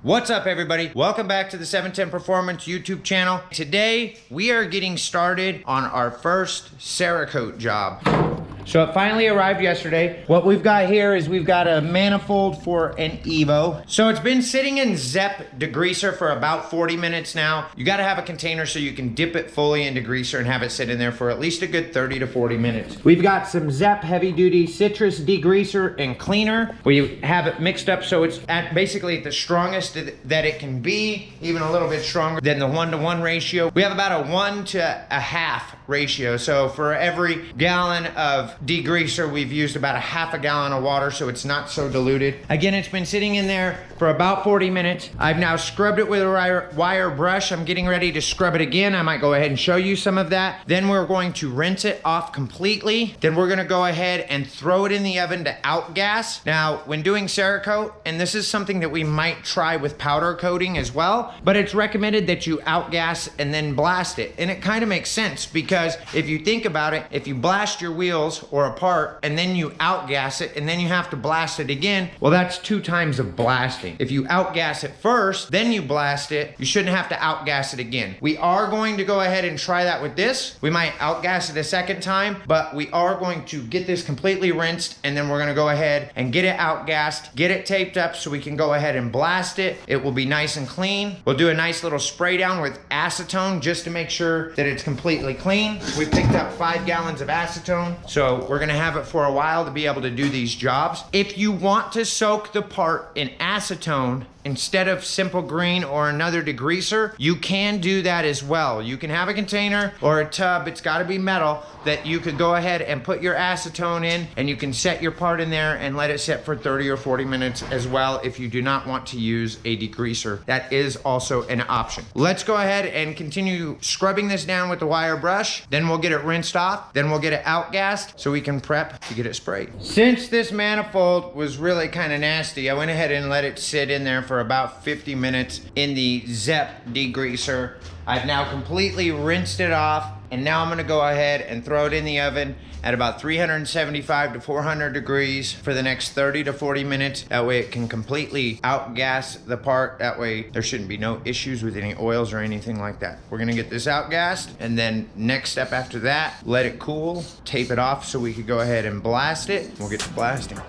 What's up, everybody? Welcome back to the 710 Performance YouTube channel. Today, we are getting started on our first Cerakote job. So it finally arrived yesterday. What we've got here is we've got a manifold for an Evo. So it's been sitting in ZEP degreaser for about 40 minutes now. You gotta have a container so you can dip it fully in degreaser and have it sit in there for at least a good 30 to 40 minutes. We've got some ZEP heavy duty citrus degreaser and cleaner. We have it mixed up so it's at basically the strongest that it can be, even a little bit stronger than the 1-to-1 ratio. We have about a 1 to a half ratio. So for every gallon of degreaser, we've used about a half a gallon of water, so it's not so diluted. Again, it's been sitting in there for about 40 minutes. I've now scrubbed it with a wire brush. I'm getting ready to scrub it again. I might go ahead and show you some of that. Then we're going to rinse it off completely. Then we're gonna go ahead and throw it in the oven to outgas. Now, when doing Cerakote, and this is something that we might try with powder coating as well, but it's recommended that you outgas and then blast it. And it kind of makes sense because if you think about it, if you blast your wheels or a part and then you outgas it and then you have to blast it again, well, that's 2 times of blasting. If you outgas it first, then you blast it, you shouldn't have to outgas it again. We are going to go ahead and try that with this. We might outgas it a second time, but we are going to get this completely rinsed and then we're gonna go ahead and get it outgassed, get it taped up so we can go ahead and blast it. It will be nice and clean. We'll do a nice little spray down with acetone just to make sure that it's completely clean. We picked up 5 gallons of acetone, so we're gonna have it for a while to be able to do these jobs. If you want to soak the part in acetone instead of simple green or another degreaser, you can do that as well. You can have a container or a tub, it's gotta be metal, that you could go ahead and put your acetone in and you can set your part in there and let it sit for 30 or 40 minutes as well if you do not want to use a degreaser. That is also an option. Let's go ahead and continue scrubbing this down with the wire brush. Then we'll get it rinsed off. Then we'll get it outgassed so we can prep to get it sprayed. Since this manifold was really kind of nasty, I went ahead and let it sit in there for about 50 minutes in the ZEP degreaser. I've now completely rinsed it off, and now I'm gonna go ahead and throw it in the oven at about 375 to 400 degrees for the next 30 to 40 minutes. That way it can completely outgas the part. That way there shouldn't be no issues with any oils or anything like that. We're gonna get this outgassed, and then next step after that, let it cool, tape it off so we could go ahead and blast it. We'll get to blasting.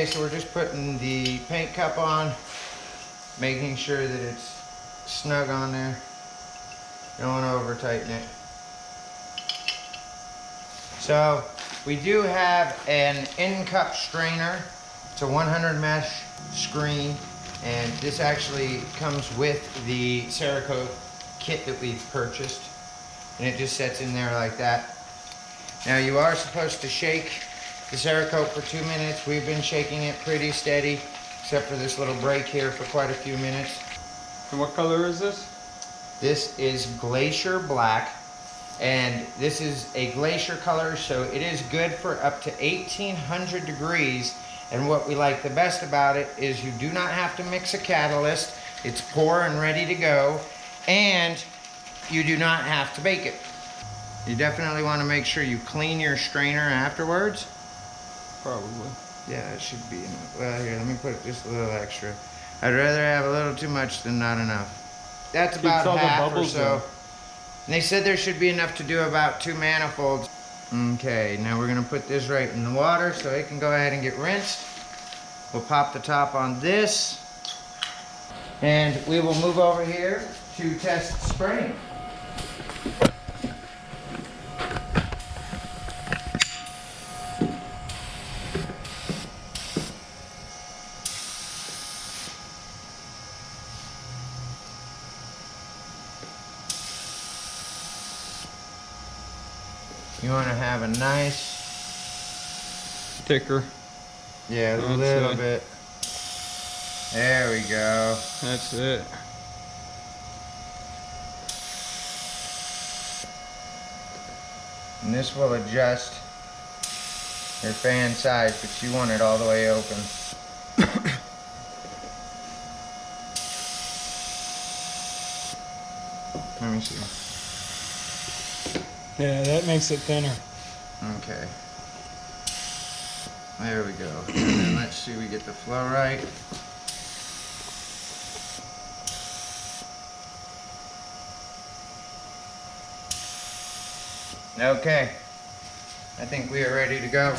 Okay, so we're just putting the paint cup on, making sure that it's snug on there. Don't want to over tighten it. So we do have an in-cup strainer. It's a 100 mesh screen, and this actually comes with the Cerakote kit that we've purchased, and it just sits in there like that. Now you are supposed to shake the Cerakote for 2 minutes. We've been shaking it pretty steady, except for this little break here for quite a few minutes. And what color is this? This is Glacier Black, and this is a glacier color, so it is good for up to 1800 degrees. And what we like the best about it is you do not have to mix a catalyst. It's pour and ready to go, and you do not have to bake it. You definitely want to make sure you clean your strainer afterwards. Probably. Yeah, it should be enough. Well, here, let me put just a little extra. I'd rather have a little too much than not enough. That's about half or so. And they said there should be enough to do about 2 manifolds. Okay, now we're gonna put this right in the water so it can go ahead and get rinsed. We'll pop the top on this, and we will move over here to test spraying. You want to have a nice, thicker. Yeah, a little bit. There we go. That's it. And this will adjust your fan size, but you want it all the way open. Let me see. Yeah, that makes it thinner. Okay. There we go. And then let's see we get the flow right. Okay. I think we are ready to go.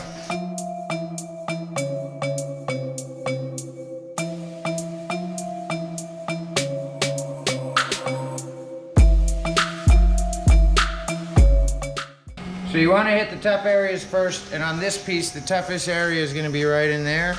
So you want to hit the tough areas first, and on this piece, the toughest area is going to be right in there.